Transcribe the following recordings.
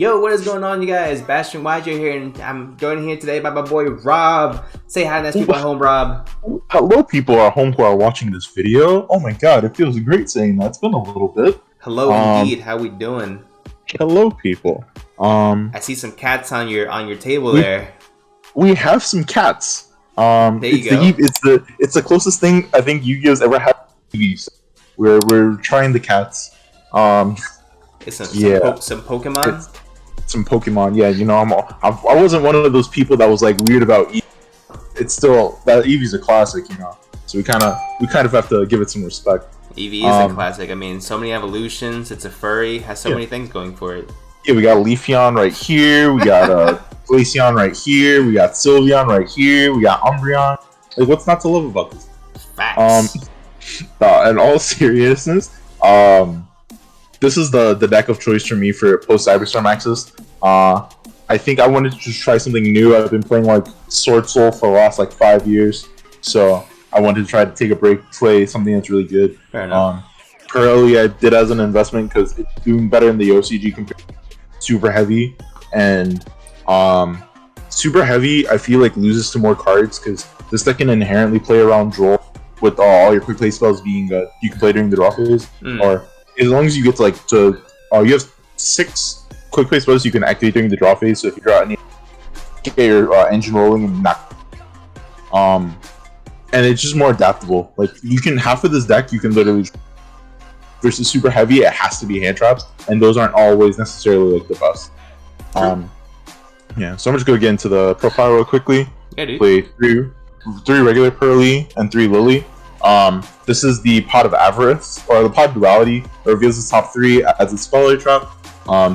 Yo, what is going on, you guys? Bashtian YJ here, and I'm joined here today by my boy Rob. Say hi to nice people at home, Rob. Hello, people at home who are watching this video. Oh my god, it feels great saying that. It's been a little bit. Hello, indeed. How we doing? Hello, people. I see some cats on your table there. We have some cats. There you go. It's the closest thing I think Yu-Gi-Oh's ever had to TVs. We're trying the cats. It's some Pokemon. Some Pokemon. Yeah, you know, I wasn't one of those people that was like weird about Eevee. It's still that Eevee's a classic, you know. So we kind of have to give it some respect. Eevee is a classic. I mean, so many evolutions. It's a furry. Has so many things going for it. Yeah, we got Leafeon right here. We got Glaceon right here. We got Sylveon right here. We got Umbreon. Like, what's not to love about this? Facts. In all seriousness, this is the deck of choice for me for post Cyberstorm Axis. I think I wanted to just try something new. I've been playing like Sword Soul for the last like 5 years, so I wanted to try to take a break, play something that's really good. Fair enough. Purrely I did as an investment because it's doing better in the OCG compared to Super Heavy, and Super Heavy I feel like loses to more cards because this deck can inherently play around draw with all your quick play spells being you can play during the draw phase, or as long as you get to you have 6 quick play spells you can activate during the draw phase. So if you draw any, get your engine rolling and knock. And it's just more adaptable. Like you can half of this deck you can literally versus Super Heavy it has to be hand traps, and those aren't always necessarily like the best. Yeah, so I'm just gonna get into the profile real quickly. Yeah, dude. Play three regular Purrely and 3 Lily. This is the Pot of Avarice, or the Pot Duality. It reveals the top 3 as a spell trap.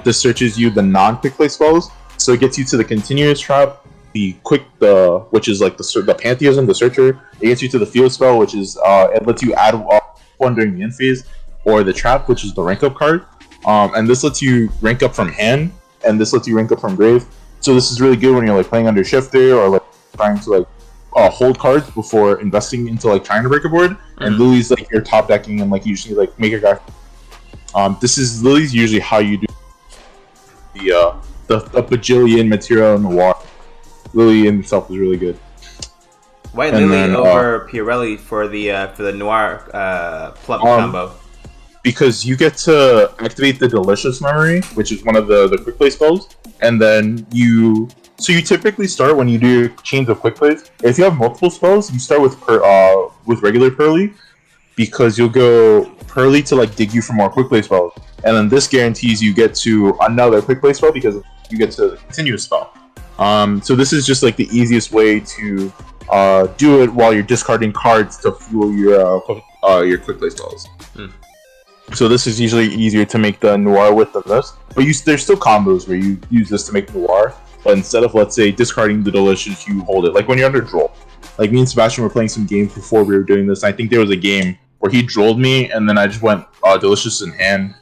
This searches you the non-quick play spells, so it gets you to the continuous trap, which is like the Pantheism, the Searcher. It gets you to the field spell, which is it lets you add one during the end phase, or the trap, which is the rank up card. And this lets you rank up from hand, and this lets you rank up from grave. So this is really good when you're like playing under Shifter or like trying to like hold cards before investing into like trying to break a board. And Lily's like your top decking, and like usually like make a guy. Lily's usually how you do the bajillion material in the water. Lily in itself is really good. Why Lily over Purrely for the Noir plump combo? Because you get to activate the Delicious Memory, which is one of the quick play spells, and then you typically start when you do chains of quick plays. If you have multiple spells, you start with regular Purrely, because you'll go Purrely to like dig you for more quick play spells, and then this guarantees you get to another quick play spell because you get to the continuous spell. So this is just like the easiest way to do it while you're discarding cards to fuel your quick play spells. So this is usually easier to make the Noir with than this, but there's still combos where you use this to make Noir, but instead of, let's say, discarding the Delicious, you hold it. Like when you're under Droll. Like me and Sebastian were playing some games before we were doing this. I think there was a game where he drolled me, and then I just went Delicious in hand,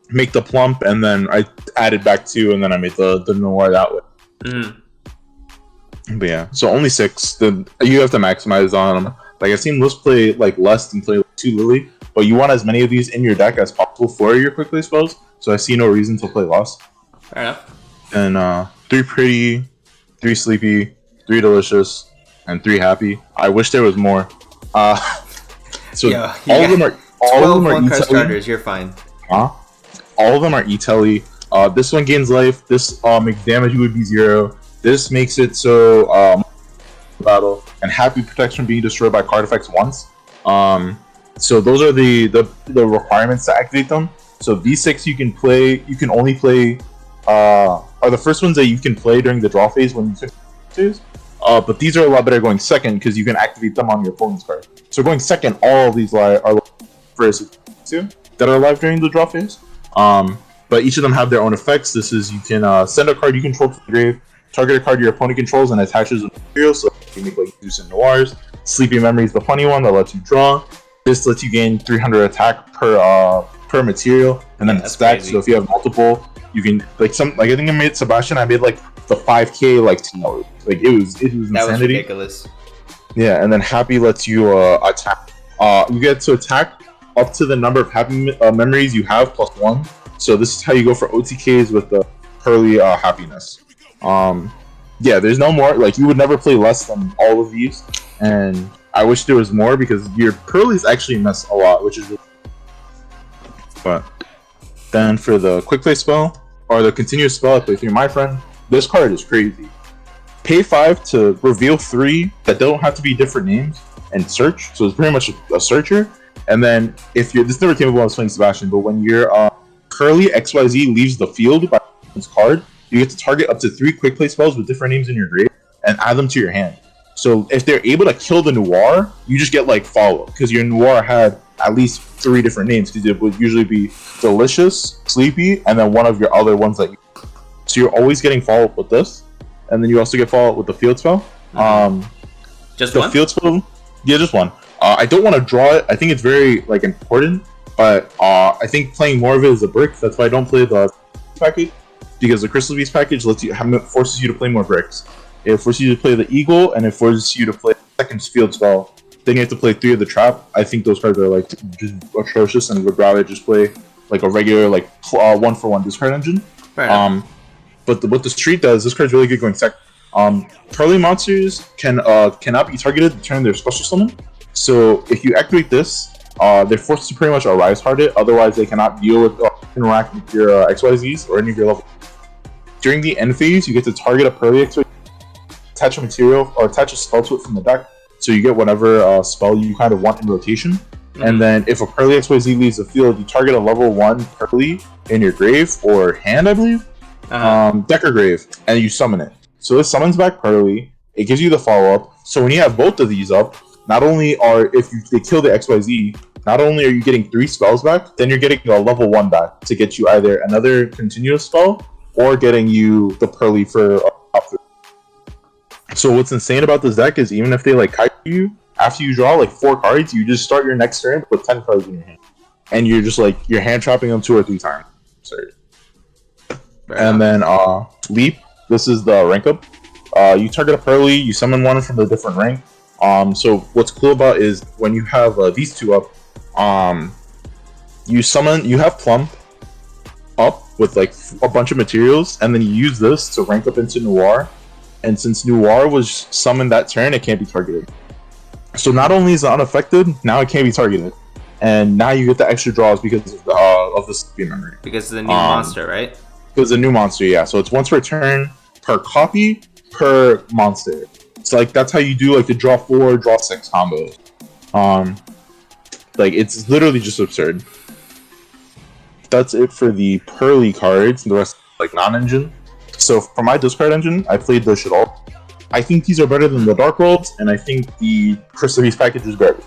make the plump, and then I added back 2, and then I made the Noir that way. But yeah, so only 6. You have to maximize on them. Like I've seen Liz play like less than play like 2 Lily, but you want as many of these in your deck as possible for your quick play spells. So I see no reason to play less. Fair enough. And 3 Pretty, 3 Sleepy, 3 Delicious, and 3 Happy. I wish there was more. So all of them are 12 one-card starters. You're fine. All of them are E-Telly. This one gains life. This makes damage would be 0. This makes it so battle, and Happy protects from being destroyed by card effects once. So those are the requirements to activate them. So these 6 you can only play are the first ones that you can play during the draw phase when you finish phase. But these are a lot better going second because you can activate them on your opponent's card. So going second, all of these are first 2 that are live during the draw phase. But each of them have their own effects. This is you can send a card you control to the grave, target a card your opponent controls, and attaches with material. So you make like Zeus and Noirs. Sleepy Memory is the funny one that lets you draw. This lets you gain 300 attack per material, and then it's stacked. So if you have multiple, you can I think I made Sebastian. I made like the 5K like tower. Like it was insanity. That was ridiculous. Yeah, and then Happy lets you attack. You get to attack up to the number of Happy memories you have plus 1. So this is how you go for OTKs with the Purrely happiness. Yeah, there's no more. Like, you would never play less than all of these, and I wish there was more because your Purrelys actually miss a lot, which is. But then for the quick play spell or the continuous spell I play through, my friend, this card is crazy. Pay 5 to reveal 3 that don't have to be different names and search. So it's pretty much a searcher. And then if you're, this never came up when I was playing Sebastian, but when your Purrely XYZ leaves the field by this card, you get to target up to 3 quick play spells with different names in your grave and add them to your hand. So if they're able to kill the Noir, you just get like follow because your Noir had at least 3 different names because it would usually be Delicious, Sleepy, and then one of your other ones that you. So you're always getting follow up with this, and then you also get follow up with the field spell. Just the one? Field spell, yeah, just one. I don't want to draw it. I think it's very like important, but I think playing more of it is a brick. That's why I don't play the package because the Crystal Beast package forces you to play more bricks. It forces you to play the Eagle, and it forces you to play the second field spell. Then you have to play 3 of the Trap. I think those cards are like just atrocious, and would rather just play like a regular like 1-for-1 discard engine. Right. But what the street does, this card's really good going second. Purrely monsters cannot be targeted to turn their special summon. So if you activate this, they're forced to pretty much Arise Heart it. Otherwise, they cannot deal with interact with your XYZs or any of your level. During the end phase, you get to target a Purrely XYZ, attach a material or attach a spell to it from the deck. So you get whatever spell you kind of want in rotation. Mm-hmm. And then if a Purrely XYZ leaves the field, you target a level 1 Purrely in your grave or hand, I believe. Deck or grave, and you summon it. So this summons back Purrely. It gives you the follow-up. So when you have both of these up, not only are they kill the XYZ, not only are you getting 3 spells back, then you're getting a level 1 back to get you either another continuous spell or getting you the Purrely for So what's insane about this deck is even if they like kite you, after you draw like 4 cards, you just start your next turn with 10 cards in your hand. And you're just like, you're hand trapping them 2 or 3 times. Sorry. And then Leap, this is the rank up. You target a Purrely, you summon one from the different rank. So what's cool about is when you have these 2 up, you have Plump up with like a bunch of materials, and then you use this to rank up into Noir. And since Noir was summoned that turn, it can't be targeted. So not only is it unaffected, now it can't be targeted. And now you get the extra draws because of the Sleepy memory. Because it's a new monster, right? Because it's a new monster, yeah. So it's once per turn, per copy, per monster. So like that's how you do like the draw 4, draw 6 combo. Like it's literally just absurd. That's it for the Purrely cards. The rest like non-engine. So for my discard engine, I played the Shadal. I think these are better than the Dark Worlds, and I think the Crystal Beast package is garbage.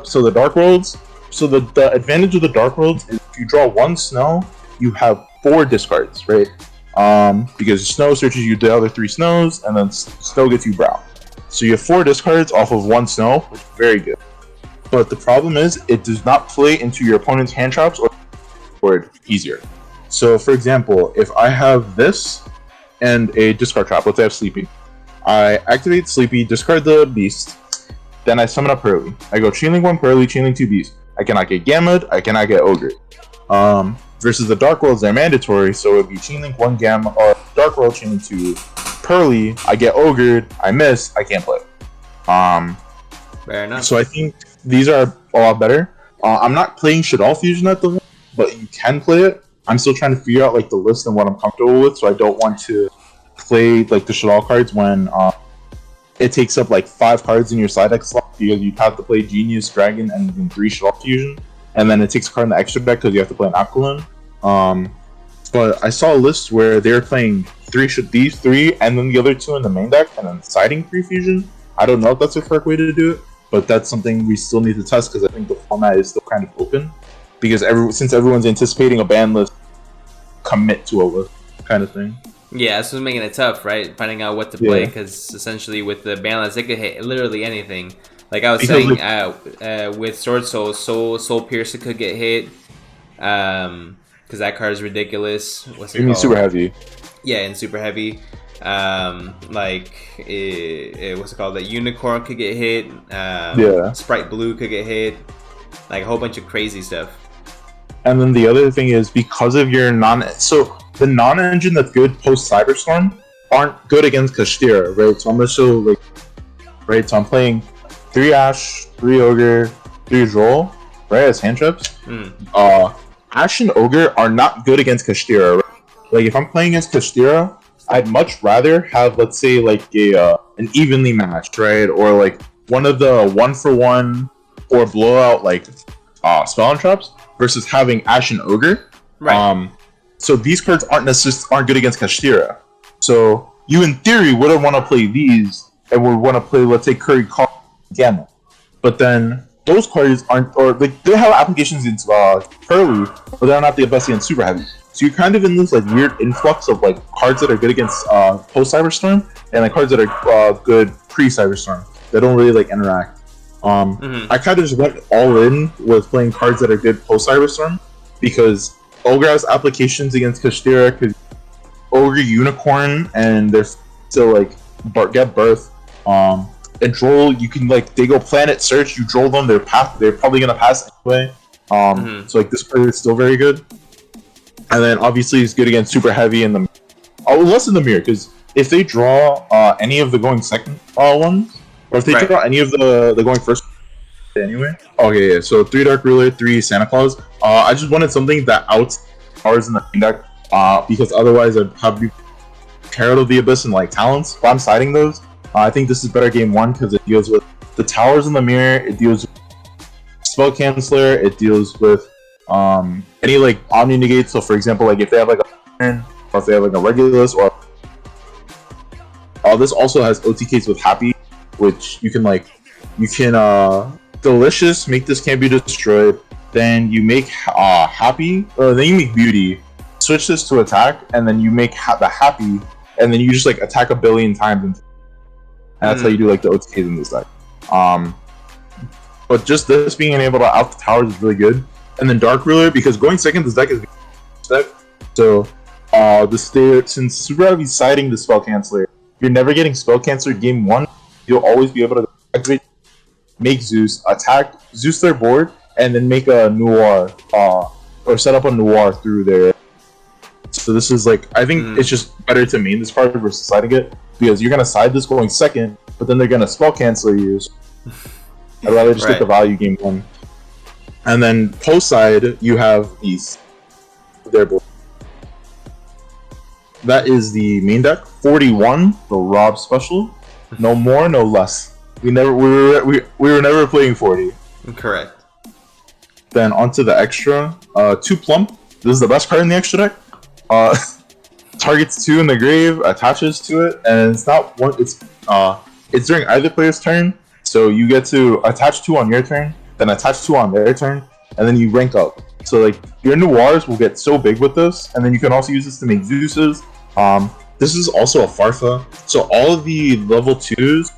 So the Dark Worlds. So the advantage of the Dark Worlds is if you draw 1 snow, you have 4 discards, right? Because snow searches you the other 3 snows, and then snow gets you brown. So you have 4 discards off of 1 snow, which is very good. But the problem is, it does not play into your opponent's hand traps or easier. So for example, if I have this and a discard trap, let's say I have Sleepy. I activate Sleepy, discard the Beast, then I summon up Purrely. I go Chainlink 1 Purrely, Chainlink 2 Beast. I cannot get Gamma, I cannot get Ogre. Versus the Dark Worlds, they're mandatory, so it would be Chainlink 1 Gamma, or Dark World Chainlink 2 Purrely, I get Ogred, I miss, I can't play. Fair enough. So I think these are a lot better. I'm not playing Shadal Fusion at the moment, but you can play it. I'm still trying to figure out like the list and what I'm comfortable with, so I don't want to play like the Shadal cards when it takes up like 5 cards in your side deck slot because you have to play Genius, Dragon, and then 3 Shadal Fusion, and then it takes a card in the extra deck because you have to play an Aquilin. But I saw a list where they were playing these 3 and then the other 2 in the main deck and then siding 3 Fusion. I don't know if that's the correct way to do it, but that's something we still need to test because I think the format is still kind of open. Because since everyone's anticipating a ban list, commit to a list kind of thing. Yeah, this was making it tough, right? Finding out what to play, because essentially with the ban list, it could hit literally anything. Like I was saying, with Sword Soul Piercer could get hit, because that card is ridiculous. What's it called? Super heavy. Yeah, and super heavy. What's it called? The Unicorn could get hit. Sprite Blue could get hit. Like a whole bunch of crazy stuff. And then the other thing is because of your so the non-engine that's good post Cyberstorm aren't good against Kashtira, right? So I'm gonna show like, right? So I'm playing 3 Ash, 3 Ogre, 3 Droll, right? As hand traps. Ash and Ogre are not good against Kashtira, right? Like if I'm playing against Kashtira, I'd much rather have, let's say, like an evenly matched, right? Or like one of the 1-for-1 or blowout like spell and traps versus having Ash and Ogre. Right. So these cards aren't good against Kashtira. So you in theory wouldn't want to play these and would want to play, let's say, Curry Call Gamma. But then those cards aren't, or like they have applications in Purrely, but they're not the best against Super Heavy. So you're kind of in this like weird influx of like cards that are good against post Cyberstorm and like cards that are good pre Cyberstorm. They don't really like interact. I kind of just went all in with playing cards that are good post Cyberstorm because Ogre has applications against Kashtira because Ogre Unicorn and they're still like get birth. And Droll, you can like they go planet search, you Droll them, they're probably gonna pass anyway. So like this card is still very good. And then obviously it's good against Super Heavy and less in the mirror because if they draw any of the going second ones, or if they draw any of the going first anyway. Okay, yeah. So 3 Dark Ruler, 3 Santa Claus. I just wanted something that outs powers in the main deck because otherwise I'd have Herald of the Abyss and like Talents. But I'm siding those. I think this is better game 1 because it deals with the towers in the mirror. It deals with Spell Canceller. It deals with any like Omni Negate. So for example, like if they have like a turn, or if they have like a Regulus, or this also has OTKs with Happy, which you can Delicious, make this can't be destroyed. Then you make Happy, or then you make Beauty. Switch this to attack, and then you make the Happy, and then you just like attack a billion times. And that's how you do like the OTKs in this deck. But just this being able to out the towers is really good. And then Dark Ruler, because going second, this deck is deck. So since Super Heavy's siding the Spell Canceller, you're never getting Spell Canceller game 1. You'll always be able to activate, make Zeus, attack Zeus their board, and then make a Noir, or set up a Noir through there. So this is like, I think it's just better to main this card versus siding it, because you're gonna side this going second, but then they're gonna Spell Canceller you. I'd rather just get the value game 1. And then post side, you have these their board. That is the main deck. 41, the Rob special. No more, no less. We were never playing 40. Correct. Then onto the extra. 2 Plump. This is the best card in the extra deck. Targets 2 in the grave, attaches to it, and it's not one. It's during either player's turn, so you get to attach 2 on your turn, then attach 2 on their turn, and then you rank up. So like your Noirs will get so big with this, and then you can also use this to make Zeus's. This is also a Farfa. So all of the level 2s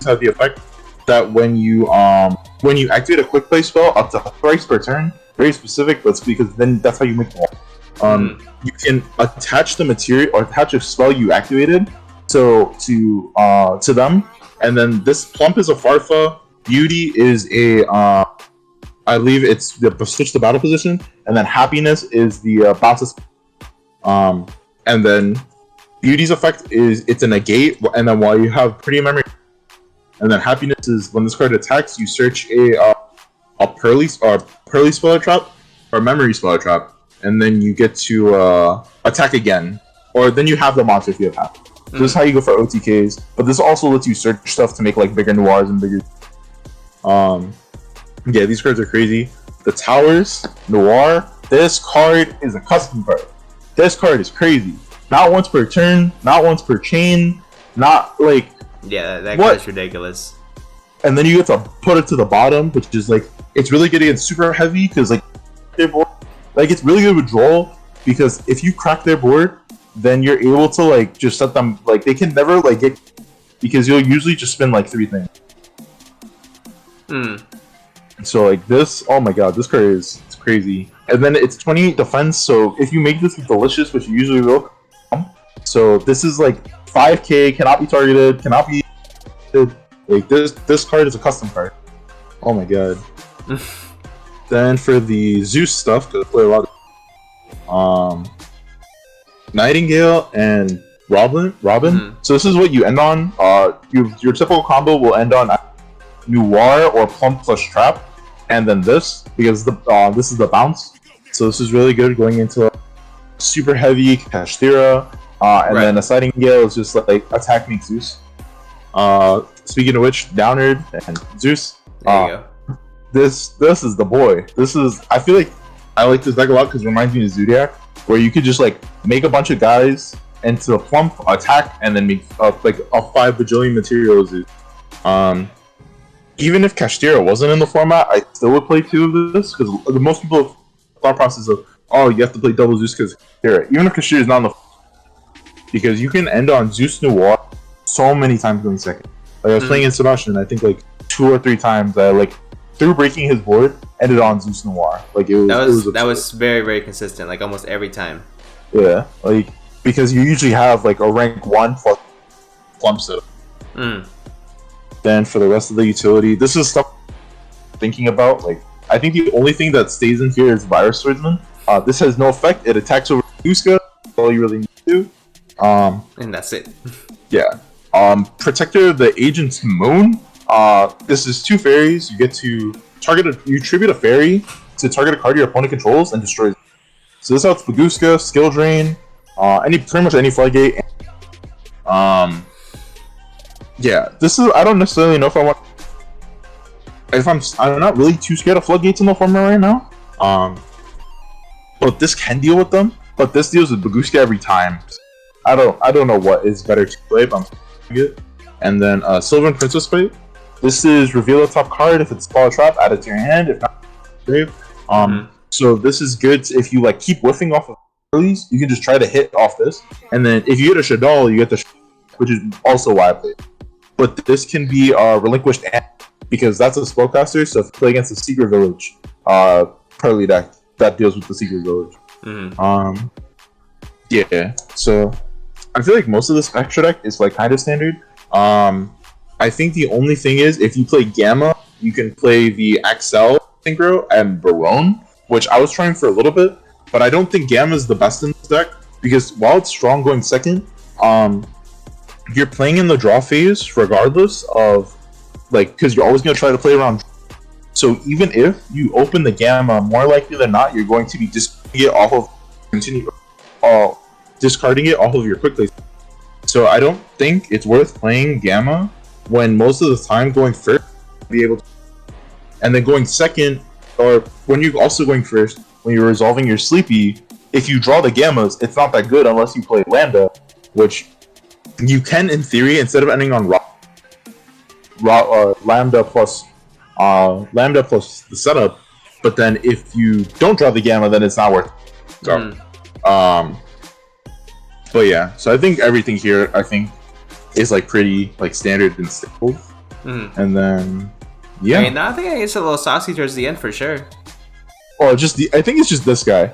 have the effect that when you activate a quick play spell up to thrice per turn, very specific, but it's because then that's how you make them. You can attach the material or attach a spell you activated to them, and then this Plump is a Farfa. Beauty is a I believe it's the switch to battle position, and then Happiness is the bounces. And then Beauty's effect is it's a negate, and then while you have Pretty Memory, and then Happiness is when this card attacks, you search a Purrely spell trap or Memory spell trap, and then you get to attack again, or then you have the monster if you have Happy. So this is how you go for OTKs, but this also lets you search stuff to make like bigger Noirs and bigger. Yeah, these cards are crazy. The Towers, Noir. This card is a custom card. This card is crazy. Not once per turn, not once per chain, not like... Yeah, that card's ridiculous. And then you get to put it to the bottom, which is like... It's really good against Super Heavy, because like... Their board, like, it's really good with Droll, because if you crack their board, then you're able to like just set them... Like, they can never like get... Because you'll usually just spin like 3 things. So like this... Oh my god, this card is... It's crazy. And then it's 28 defense, so if you make this with Delicious, which you usually will... So this is like 5k, cannot be targeted, cannot be... Like this card is a custom card. Oh my god. Then for the Zeus stuff, because I play a lot of Nightingale and Robin. So this is what you end on. Your typical combo will end on Noir or Plump plus Trap, and then this, because this is the bounce. So this is really good going into super heavy Kashtira, and then a Sliding Gale is just like attack make Zeus. Speaking of which, Downerd and Zeus. There you go. This is the boy. I feel like I like this deck a lot because it reminds me of Zodiac, where you could just like make a bunch of guys into a plump attack and then make like a 5 bajillion materials. Even if Kashtira wasn't in the format, I still would play 2 of this because most people thought process of, oh, you have to play double Zeus because Kashtira. Even if Kashtira is not in the because you can end on Zeus Noir so many times going second. Like I was playing in Sebastian, I think like 2 or 3 times I like through breaking his board ended on Zeus Noir. Like that was very, very consistent, like almost every time. Yeah, like because you usually have like a rank 1 plus plump setup. Then for the rest of the utility, this is stuff I'm thinking about. Like I think the only thing that stays in here is Virus Swordsman. This has no effect. It attacks over Uska. That's all you really need to do. And that's it. Yeah. Protector of the Agent's Moon. This is 2 fairies. You get to you tribute a fairy to target a card your opponent controls and destroys it. So this helps Baguska, Skill Drain, pretty much any floodgate. Yeah, this is I don't necessarily know if I want I'm not really too scared of floodgates in the format right now. But this can deal with them. But this deals with Baguska every time. I don't know what is better to play, but I'm playing it. And then Sylvan Princess Fight. This is reveal a top card. If it's Fall Trap, add it to your hand. If not, grave. So this is good if you like keep whiffing off of earlies. You can just try to hit off this, and then if you hit a Shaddoll, you get the which is also why I play. But this can be relinquished because that's a spellcaster. So if you play against a Secret Village, Purrely deck that deals with the Secret Village. Yeah. So I feel like most of this extra deck is like kind of standard. I think the only thing is if you play Gamma, you can play the Axel Synchro and Barone, which I was trying for a little bit, but I don't think Gamma is the best in this deck because while it's strong going second, you're playing in the draw phase regardless of like because you're always going to try to play around. So even if you open the Gamma, more likely than not, you're going to be discarding it off of your quick play. So I don't think it's worth playing Gamma when most of the time going first be able to, and then going second, or when you're also going first when you're resolving your Sleepy. If you draw the Gammas, it's not that good unless you play Lambda, which you can in theory instead of ending on Lambda plus the setup. But then if you don't draw the Gamma, then it's not worth it. So, but yeah, so I think everything here is like pretty like standard and stable. And then yeah, I mean, I think it gets a little saucy towards the end for sure. Or I think it's just this guy.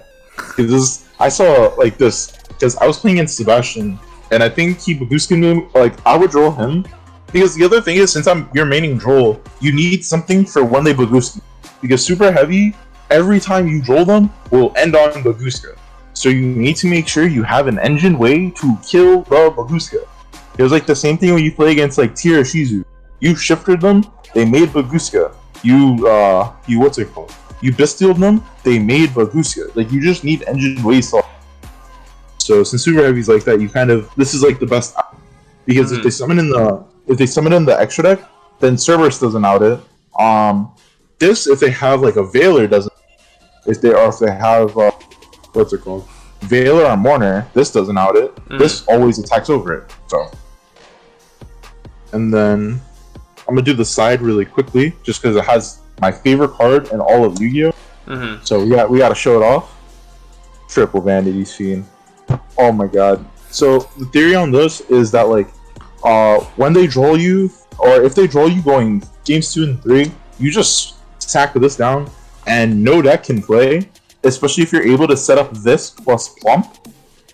I saw like this because I was playing against Sebastian, and I think he Baguska like I would draw him because the other thing is since I'm your maining Droll, you need something for when they Baguska because super heavy every time you draw them will end on Baguska. So you need to make sure you have an engine way to kill the Baguska. It was like the same thing when you play against like Tira Shizu. You shifted them, they made Baguska. You what's it called? You Bestialed them, they made Baguska. Like you just need engine ways to. So since super heavy's like that, you kind of this is like the best because if they summon in the extra deck, then Cerberus doesn't out it. This if they have like a Veiler doesn't. If they have what's it called? Veiler or Mourner, this doesn't out it. This always attacks over it. So, and then I'm gonna do the side really quickly, just because it has my favorite card in all of Yu-Gi-Oh. So we got to show it off. Triple Vanity Fiend. Oh my god. So the theory on this is that like, when they draw you, or if they draw you going games 2 and 3, you just sack this down, and no deck can play. Especially if you're able to set up this plus Plump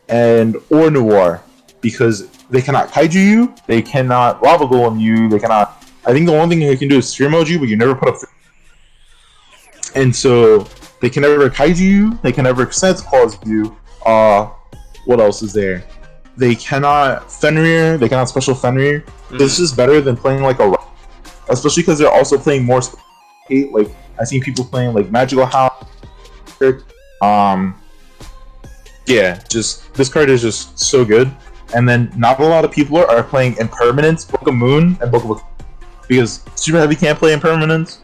or Noir, because they cannot Kaiju you, they cannot Lava Golem you, they cannot. I think the only thing they can do is Sphere Mode you, but you never put up. and so they can never kaiju you. They can never sense clause you. What else is there? They cannot Fenrir. They cannot special Fenrir. This is better than playing like a, especially because they're also playing more. Like I've seen people playing like Magical Hound. Yeah, just this card is just so good. And then not a lot of people are playing Impermanence, Book of Moon, and Book of because Super Heavy can't play Impermanence.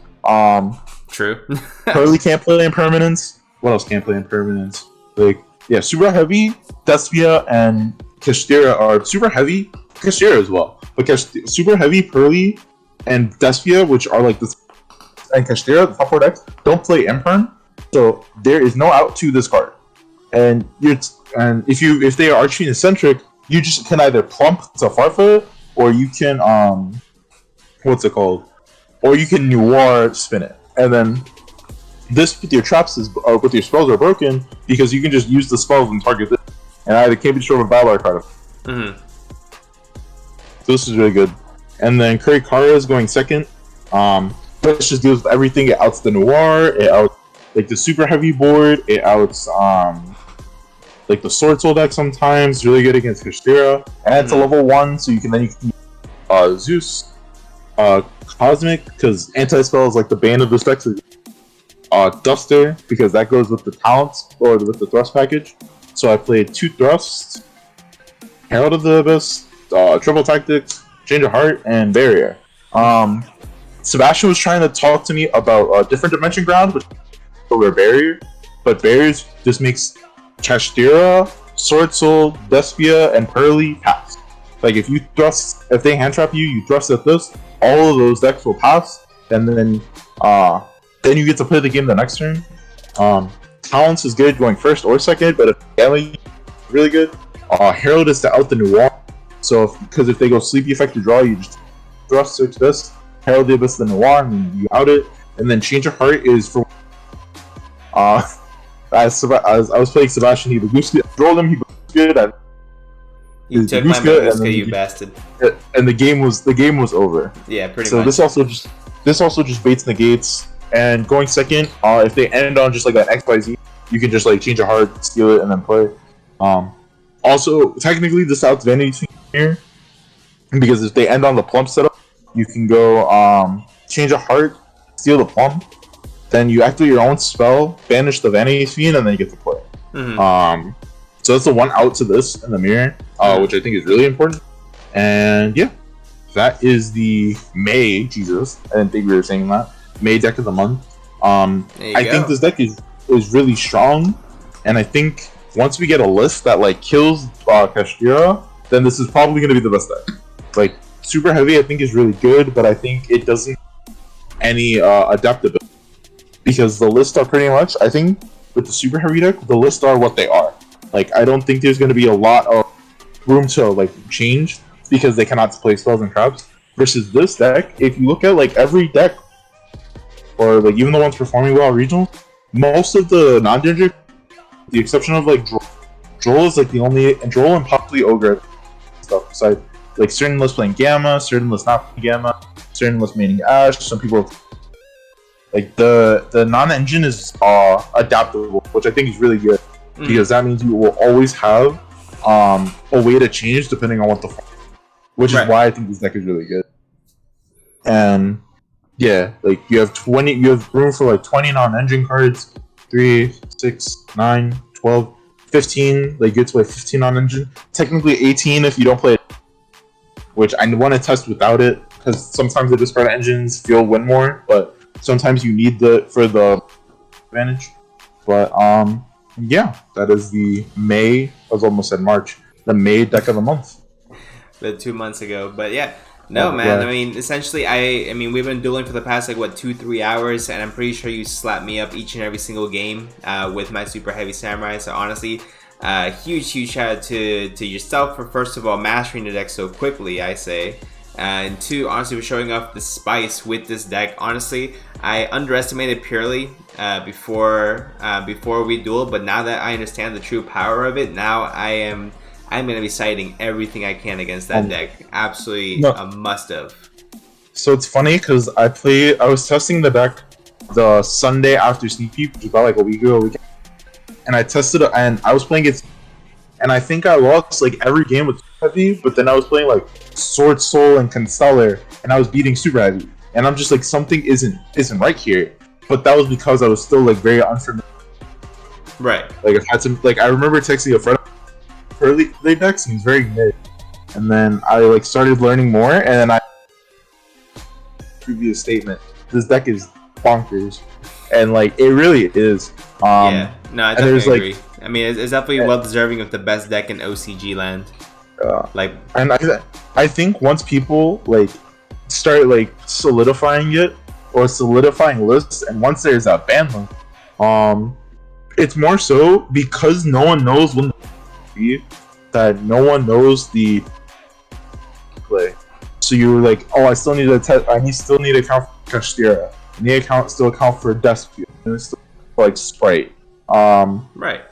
True. Purrely can't play Impermanence. What else can't play Impermanence? Like yeah, Super Heavy, Despia, and Kashtira are Super Heavy. Kashtira as well, but Super Heavy, Purrely, and Despia, which are like this, and Kashtira, the top 4 decks, don't play Imperm. So there is no out to this card. And if they are Archfiend eccentric, you just can either plump to Farfa, or you can what's it called? Or you can Noir spin it. And then this with your traps with your spells are broken because you can just use the spells and target this. And either can't be short of a battle card. So this is really good. And then Kurikara is going second. This just deals with everything. It outs the Noir, it outs like the Super Heavy board, it outs like the Sword Soul deck sometimes, really good against Kashtira. And it's a level 1, so you can use Zeus, Cosmic, because anti-spell is like the bane of this deck, so Duster, because that goes with the talents, or with the thrust package. So I played 2 thrusts, Herald of the Abyss, Triple Tactics, Change of Heart, and Barrier. Sebastian was trying to talk to me about different Dimension Ground, which over Barrier, but Barriers just makes Kashtira, Sword Soul, Despia, and Purrely pass. Like if they hand trap you, you thrust at this, all of those decks will pass, and then you get to play the game the next turn. Talents is good going first or second, but if Galley really good. Herald is to out the Noir. So because if they go Sleepy Effect to draw, you just thrust search this, Herald the Abyss the Noir, and then you out it. And then Change of Heart is for as I was playing Sebastian, he rolled him, he was good. You took my Baguska, you bastard. And the game was over. Yeah, pretty much. So this also just baits negates. And going second, if they end on just like an XYZ, you can just like Change a Heart, steal it, and then play. Also, technically, this outs Vanity here, because if they end on the plump setup, you can go Change a Heart, steal the plump, then you activate your own spell, banish the Vanity Fiend, and then you get to play. So that's the one out to this in the mirror, which I think is really important. And yeah, that is the May. Jesus, I didn't think we were saying that. May deck of the month. I think this deck is really strong, and I think once we get a list that like kills Kashtira, then this is probably going to be the best deck. Like Super Heavy, I think is really good, but I think it doesn't any adaptability because the lists are pretty much. I think with the Super Heavy deck, the lists are what they are. Like I don't think there's going to be a lot of room to like change because they cannot play spells and traps. Versus this deck, if you look at like every deck, or like even the ones performing well regional, most of the non-ginger, the exception of like Droll is like the only, and Droll and possibly Ogre stuff besides like certain lists playing Gamma, certain lists not playing Gamma, certain lists meaning Ash. Some people like the non-engine is adaptable, which I think is really good because that means you will always have a way to change depending on what the which is why I think this deck is really good. And yeah, like you have room for like 20 non-engine cards, 3, 6, 9, 12, 15. Like you get to play 15 non-engine. Technically 18 if you don't play it, which I want to test without it because sometimes the discard engines feel win more, but sometimes you need for the advantage. But yeah, that is the May. I was almost said March. The May deck of the month. The 2 months ago, but yeah. No, man. Yeah. I mean, essentially, I mean, we've been dueling for the past, 2-3 hours, and I'm pretty sure you slapped me up each and every single game with my Super Heavy Samurai. So, honestly, huge shout out to yourself for, first of all, mastering the deck so quickly, I say. And 2, honestly, for showing off the spice with this deck. Honestly, I underestimated Purrely before we duel, but now that I understand the true power of it, now I'm going to be citing everything I can against that deck. Absolutely a must-have. So it's funny because I was testing the deck the Sunday after sneak peek, which was about like a week ago, and I tested it, and I was playing it, and I think I lost like every game with Super Heavy, but then I was playing like Sword Soul and Constellar, and I was beating Super Heavy, and I'm just like something isn't right here. But that was because I was still like very unfamiliar. Right. Like I had some like I remember texting a friend Purrely decks, and he's very mid, and then I like started learning more, and then I previous statement, this deck is bonkers, and like it really is. Yeah, no, I definitely agree. I mean, it's definitely well deserving of the best deck in OCG land. Like, and I think once people like start like solidifying it or solidifying lists, and once there's a ban list, it's more so because no one knows when that no one knows the play. So you were like, oh, I still need to still need to account for Kashtira. I need to still account for Despia. And it's still like Sprite. Right.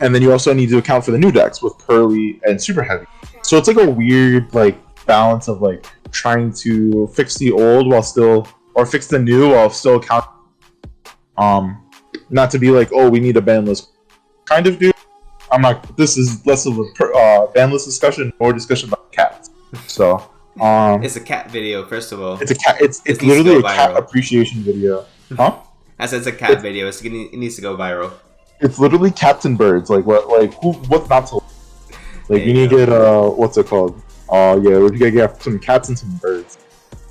And then you also need to account for the new decks with Purrely and Super Heavy. So it's like a weird like balance of like trying to fix the old while still, or fix the new while still accounting. Not to be like, oh, we need a ban list. Kind of do. I'm not. This is less of a ban list discussion, more discussion about cats. So. It's a cat video, first of all. It's a cat. It's literally a cat appreciation video, huh? I said it's a cat video. It needs to go viral. It's literally cats and birds. Like what? Like who? What's not to? Like you need to get what's it called? Yeah, we gotta get some cats and some birds.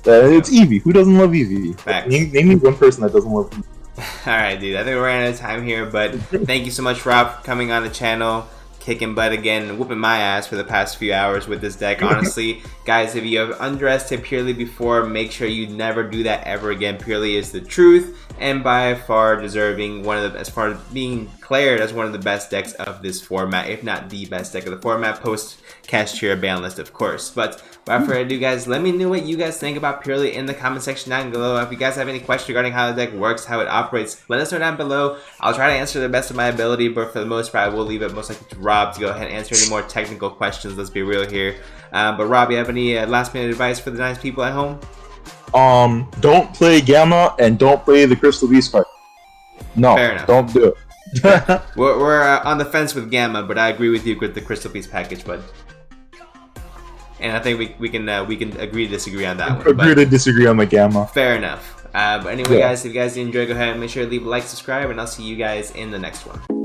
It's Eevee. Who doesn't love Eevee? Name me one person that doesn't love Eevee. Alright, dude. I think we're out of time here, but thank you so much, Rob, for coming on the channel. Kicking butt again, whooping my ass for the past few hours with this deck. Honestly, guys, if you have underestimated Purrely before, make sure you never do that ever again. Purrely is the truth, and by far deserving as far as being declared as one of the best decks of this format, if not the best deck of the format, post Kashtira ban list, of course. But without further ado, guys, let me know what you guys think about Purrely in the comment section down below. If you guys have any questions regarding how the deck works, how it operates, let us know down below. I'll try to answer the best of my ability, but for the most part, I will leave it most likely to Rob to go ahead and answer any more technical questions. Let's be real here. But Rob, you have any last minute advice for the nice people at home? Don't play Gamma and don't play the Crystal Beast card. No, fair enough. Don't do it. we're on the fence with Gamma, but I agree with you with the Crystal Beast package, bud. And I think we can agree to disagree on that one. Agree to disagree on the Gamma. Fair enough. But anyway, guys, if you guys did enjoy, go ahead and make sure to leave a like, subscribe, and I'll see you guys in the next one.